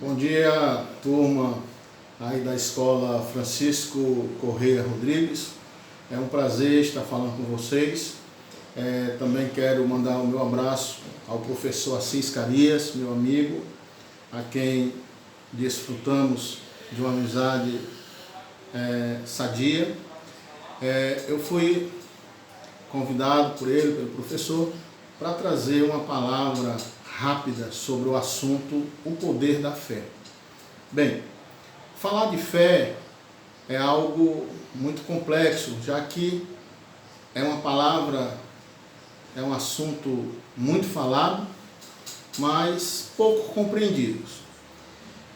Bom dia, turma aí da Escola Francisco Correia Rodrigues. É um prazer estar falando com vocês. Também quero mandar o meu abraço ao professor Assis Carias, meu amigo, a quem desfrutamos de uma amizade sadia. Eu fui convidado por ele, pelo professor, para trazer uma palavra rápida sobre o assunto o poder da fé. Bem, falar de fé é algo muito complexo, já que é uma palavra, é um assunto muito falado, mas pouco compreendido.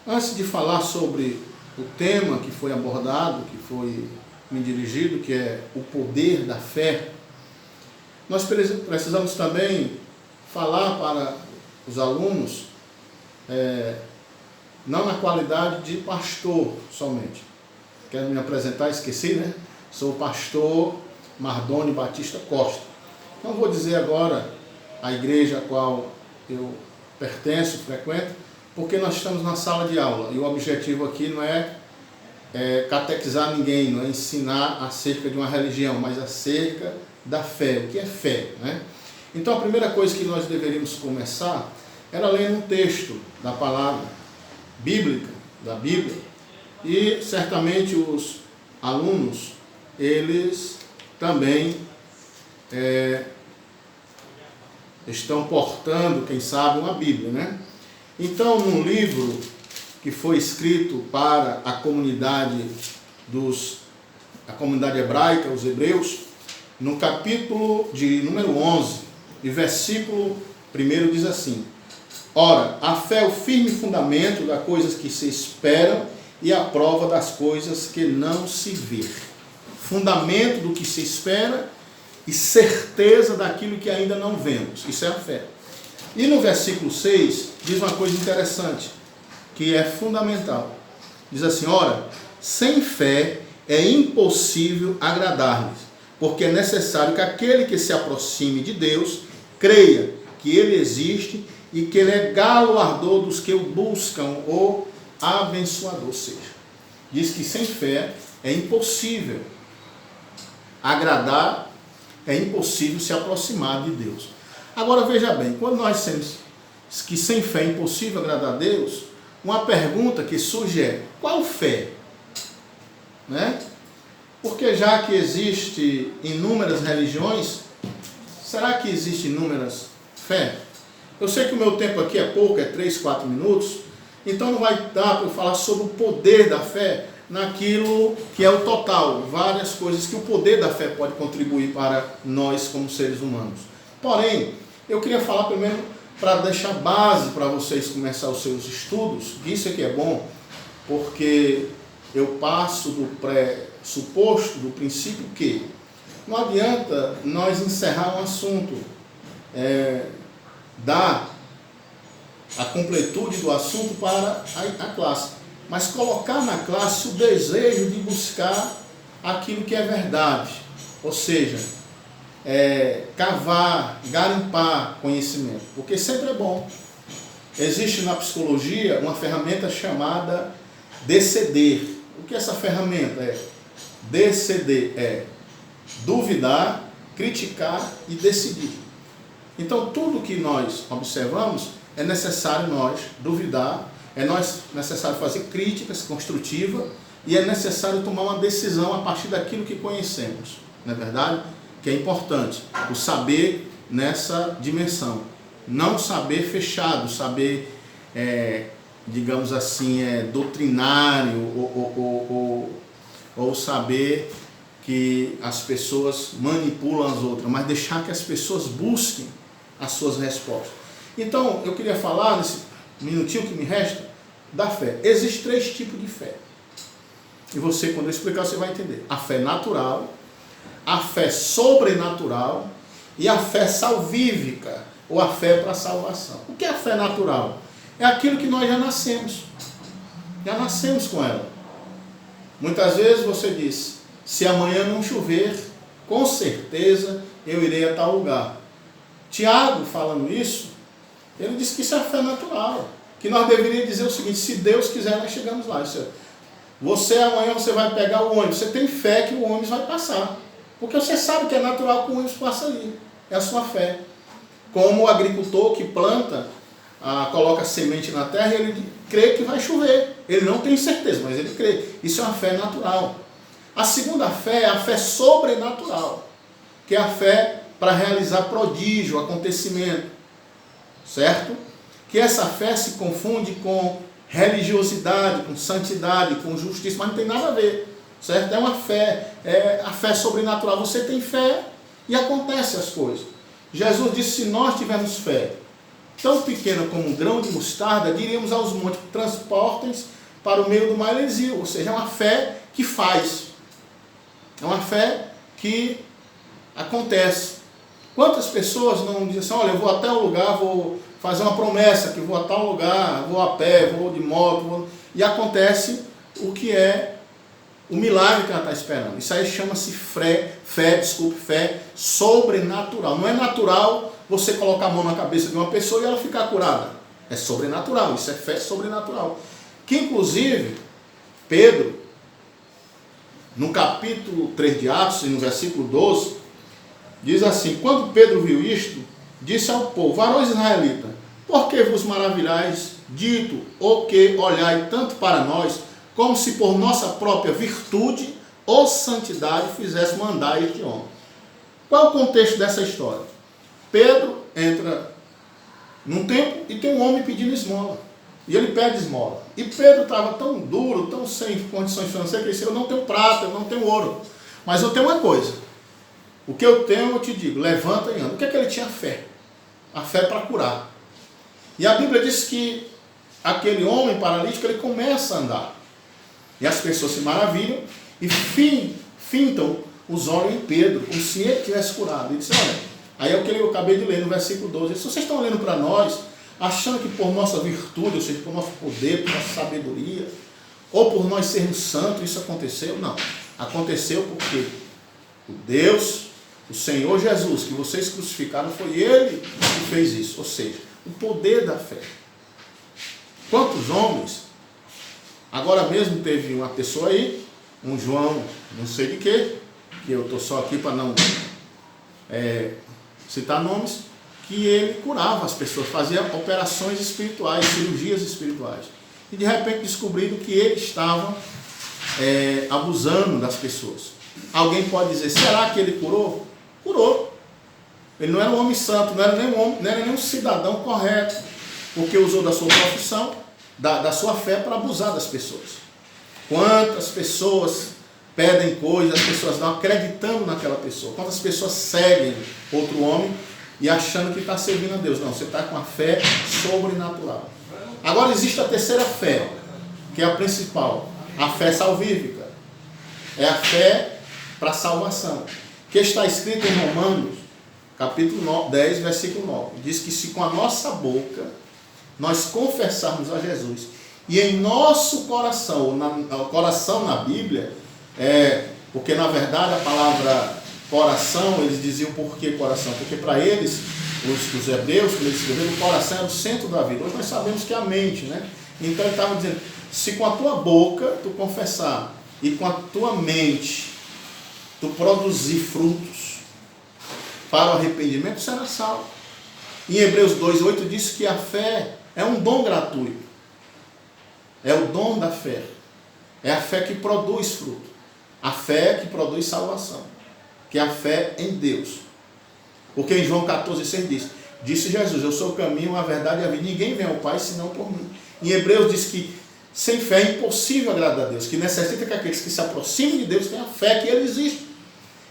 Antes de falar sobre o tema que foi abordado, que foi me dirigido, que é o poder da fé, nós precisamos também falar para os alunos, não na qualidade de pastor somente. Quero me apresentar, esqueci, né? Sou o pastor Mardoni Batista Costa. Não vou dizer agora a igreja a qual eu pertenço, frequento, porque nós estamos na sala de aula e o objetivo aqui não é catequizar ninguém, não é ensinar acerca de uma religião, mas acerca da fé. O que é fé, né? Então a primeira coisa que nós deveríamos começar era lendo um texto da palavra bíblica, da Bíblia, e certamente os alunos, eles também estão portando, quem sabe, uma Bíblia, né? Então, num livro que foi escrito para a comunidade hebraica, os hebreus, no capítulo de número 11, e versículo 1 diz assim: Ora, a fé é o firme fundamento das coisas que se esperam e a prova das coisas que não se vê. Fundamento do que se espera e certeza daquilo que ainda não vemos. Isso é a fé. E no versículo 6 diz uma coisa interessante, que é fundamental. Diz assim: ora, sem fé é impossível agradar-lhes, porque é necessário que aquele que se aproxime de Deus creia que Ele existe e que Ele é galardoador dos que o buscam, ou abençoador seja. Diz que sem fé é impossível agradar, é impossível se aproximar de Deus. Agora veja bem, quando nós dizemos que sem fé é impossível agradar a Deus, uma pergunta que surge é: qual fé? Né? Porque já que existe inúmeras religiões, será que existe inúmeras fé? Eu sei que o meu tempo aqui é pouco, é 3, 4 minutos, então não vai dar para eu falar sobre o poder da fé naquilo que é o total, várias coisas que o poder da fé pode contribuir para nós como seres humanos. Porém, eu queria falar primeiro para deixar base para vocês começar os seus estudos. Isso aqui é bom, porque eu passo do pressuposto, do princípio que não adianta nós encerrar um assunto, dar a completude do assunto para a classe, mas colocar na classe o desejo de buscar aquilo que é verdade, ou seja, cavar, garimpar conhecimento, porque sempre é bom. Existe na psicologia uma ferramenta chamada DCD. O que é essa ferramenta? DCD é duvidar, criticar e decidir. Então, tudo que nós observamos, é necessário nós duvidar, necessário fazer críticas construtivas e é necessário tomar uma decisão a partir daquilo que conhecemos. Não é verdade? Que é importante, o saber nessa dimensão. Não saber fechado, saber, digamos assim, doutrinário ou saber que as pessoas manipulam as outras, mas deixar que as pessoas busquem as suas respostas. Então, eu queria falar, nesse minutinho que me resta, da fé. Existem 3 tipos de fé. E você, quando eu explicar, você vai entender. A fé natural, a fé sobrenatural e a fé salvífica, ou a fé para a salvação. O que é a fé natural? É aquilo que nós já nascemos. Já nascemos com ela. Muitas vezes você diz: se amanhã não chover, com certeza eu irei a tal lugar. Tiago, falando isso, ele diz que isso é a fé natural. que nós deveríamos dizer o seguinte: se Deus quiser, nós chegamos lá. Você amanhã você vai pegar o ônibus, você tem fé que o ônibus vai passar, porque você sabe que é natural que o ônibus passe ali, é a sua fé. Como o agricultor que planta, coloca semente na terra, ele crê que vai chover, ele não tem certeza, mas ele crê, isso é uma fé natural. A segunda fé é a fé sobrenatural, que é a fé para realizar prodígio, acontecimento, certo? Que essa fé se confunde com religiosidade, com santidade, com justiça, mas não tem nada a ver, certo? É uma fé, é a fé sobrenatural. Você tem fé e acontecem as coisas. Jesus disse: se nós tivermos fé tão pequena como um grão de mostarda, diríamos aos montes: transportem-se para o meio do mar, eles iam. Ou seja, é uma fé que faz, é uma fé que acontece. Quantas pessoas não dizem assim: olha, eu vou até um lugar, vou fazer uma promessa que vou a tal lugar, vou a pé, vou de moto, e acontece o que é o milagre que ela está esperando. Isso aí chama-se fé sobrenatural. Não é natural você colocar a mão na cabeça de uma pessoa e ela ficar curada. É sobrenatural, isso é fé sobrenatural. Que inclusive, Pedro, no capítulo 3 de Atos, e no versículo 12, diz assim: quando Pedro viu isto, disse ao povo: varões israelitas, por que vos maravilhais, dito o que olhai tanto para nós, como se por nossa própria virtude ou santidade fizéssemos andar este homem? Qual é o contexto dessa história? Pedro entra num templo e tem um homem pedindo esmola. E ele pede esmola. E Pedro estava tão duro, tão sem condições financeiras, que ele disse: eu não tenho prata, eu não tenho ouro, mas eu tenho uma coisa. O que eu tenho, eu te digo, levanta e anda. O que é que ele tinha? Fé. A fé para curar. E a Bíblia diz que aquele homem paralítico, ele começa a andar. E as pessoas se maravilham e fintam os olhos em Pedro, como se ele tivesse curado. Ele disse: olha, aí é o que eu acabei de ler no versículo 12. Ele disse: vocês estão olhando para nós, achando que por nossa virtude, ou seja, por nosso poder, por nossa sabedoria, ou por nós sermos santos, isso aconteceu? Não. Aconteceu porque o Deus, o Senhor Jesus, que vocês crucificaram, foi Ele que fez isso. Ou seja, o poder da fé. Quantos homens? Agora mesmo teve uma pessoa aí, um João, não sei de quê, que eu estou só aqui para não citar nomes, que ele curava as pessoas, fazia operações espirituais, cirurgias espirituais. E de repente descobriram que ele estava abusando das pessoas. Alguém pode dizer: será que ele curou? Curou. Ele não era um homem santo, não era nem um cidadão correto, porque usou da sua profissão, da sua fé para abusar das pessoas. Quantas pessoas pedem coisas, as pessoas não acreditando naquela pessoa. Quantas pessoas seguem outro homem e achando que está servindo a Deus. Não, você está com a fé sobrenatural. Agora existe a terceira fé, que é a principal, a fé salvífica. É a fé para salvação, que está escrito em Romanos, capítulo 10, versículo 9. Diz que se com a nossa boca nós confessarmos a Jesus, e em nosso coração, o coração na Bíblia, porque na verdade a palavra coração, eles diziam por que coração? Porque para eles, os hebreus, quando eles escreveram, o coração era o centro da vida. Hoje nós sabemos que é a mente, né? Então ele estava dizendo: se com a tua boca tu confessar, e com a tua mente tu produzir frutos para o arrependimento, será salvo. Em Hebreus 2:8 diz que a fé é um dom gratuito. É o dom da fé. É a fé que produz fruto. A fé que produz salvação. Que é a fé em Deus. Porque em João 14,6 disse Jesus: eu sou o caminho, a verdade e a vida. Ninguém vem ao Pai senão por mim. Em Hebreus diz que sem fé é impossível agradar a Deus. Que necessita que aqueles que se aproximem de Deus tenham a fé que Ele existe.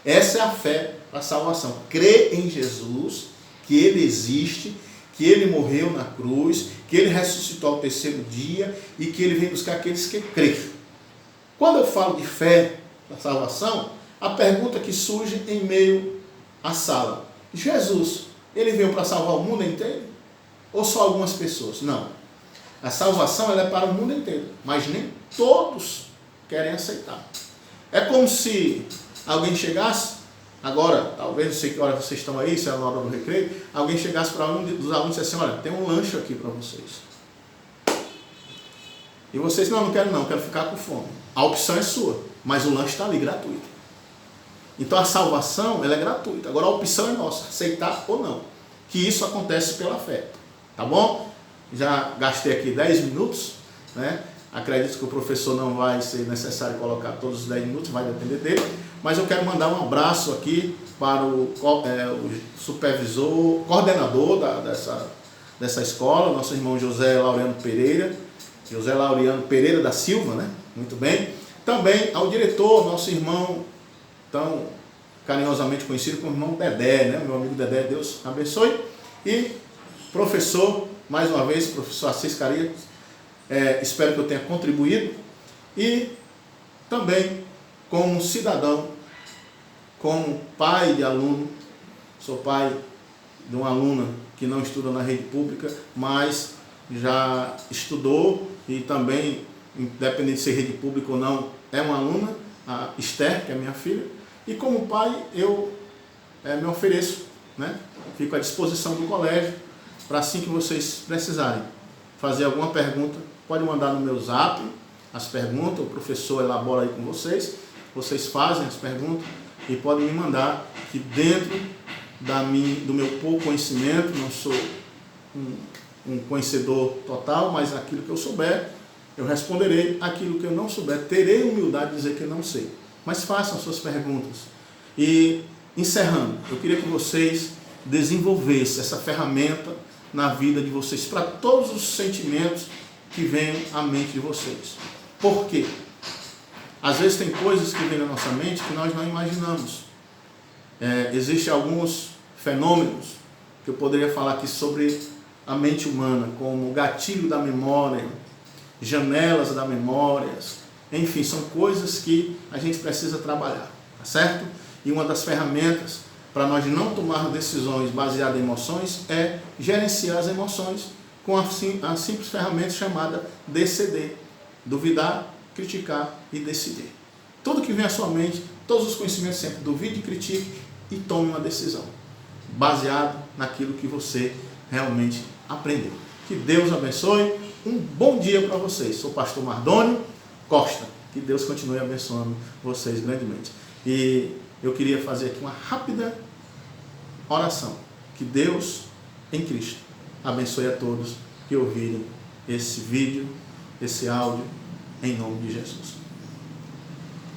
Essa é a fé para a salvação. Crê em Jesus, que Ele existe, que Ele morreu na cruz, que Ele ressuscitou ao terceiro dia e que Ele vem buscar aqueles que creem. Quando eu falo de fé para a salvação, a pergunta que surge em meio à sala: Jesus, Ele veio para salvar o mundo inteiro? Ou só algumas pessoas? Não. A salvação ela é para o mundo inteiro, mas nem todos querem aceitar. É como se alguém chegasse, agora, talvez, não sei que hora vocês estão aí, se é a hora do recreio, alguém chegasse para um dos alunos e dissesse assim: olha, tem um lanche aqui para vocês. E vocês, não quero não, quero ficar com fome. A opção é sua, mas o lanche está ali gratuito. Então a salvação, ela é gratuita. Agora a opção é nossa, aceitar ou não. Que isso acontece pela fé. Tá bom? Já gastei aqui 10 minutos, né? Acredito que o professor não vai ser necessário colocar todos os 10 minutos, vai depender dele. Mas eu quero mandar um abraço aqui para o supervisor, coordenador dessa escola, nosso irmão José Laureano Pereira. José Laureano Pereira da Silva, né? Muito bem. Também ao diretor, nosso irmão, tão carinhosamente conhecido como irmão Dedé, né? Meu amigo Dedé, Deus abençoe. E professor, mais uma vez, professor Assis Carias, espero que eu tenha contribuído. E também como cidadão, como pai de aluno, sou pai de uma aluna que não estuda na rede pública, mas já estudou e também, independente de ser rede pública ou não, é uma aluna, a Esther, que é minha filha, e como pai eu me ofereço, né? Fico à disposição do colégio para assim que vocês precisarem fazer alguma pergunta, pode mandar no meu zap as perguntas, o professor elabora aí com vocês, vocês fazem as perguntas e podem me mandar, que dentro do meu pouco conhecimento, não sou um conhecedor total, mas aquilo que eu souber, eu responderei. Aquilo que eu não souber, terei humildade de dizer que eu não sei. Mas façam suas perguntas. E, encerrando, eu queria que vocês desenvolvessem essa ferramenta na vida de vocês, para todos os sentimentos que venham à mente de vocês. Por quê? Às vezes tem coisas que vêm na nossa mente que nós não imaginamos. Existem alguns fenômenos que eu poderia falar aqui sobre a mente humana, como o gatilho da memória, janelas da memória, enfim, são coisas que a gente precisa trabalhar, tá certo? E uma das ferramentas para nós não tomar decisões baseadas em emoções é gerenciar as emoções com a simples ferramenta chamada DCD, duvidar, criticar e decidir. Tudo que vem à sua mente, todos os conhecimentos sempre, duvide, critique e tome uma decisão, baseado naquilo que você realmente aprendeu. Que Deus abençoe, um bom dia para vocês. Sou o pastor Mardônio Costa, que Deus continue abençoando vocês grandemente. E eu queria fazer aqui uma rápida oração. Que Deus, em Cristo, abençoe a todos que ouvirem esse vídeo, esse áudio, em nome de Jesus.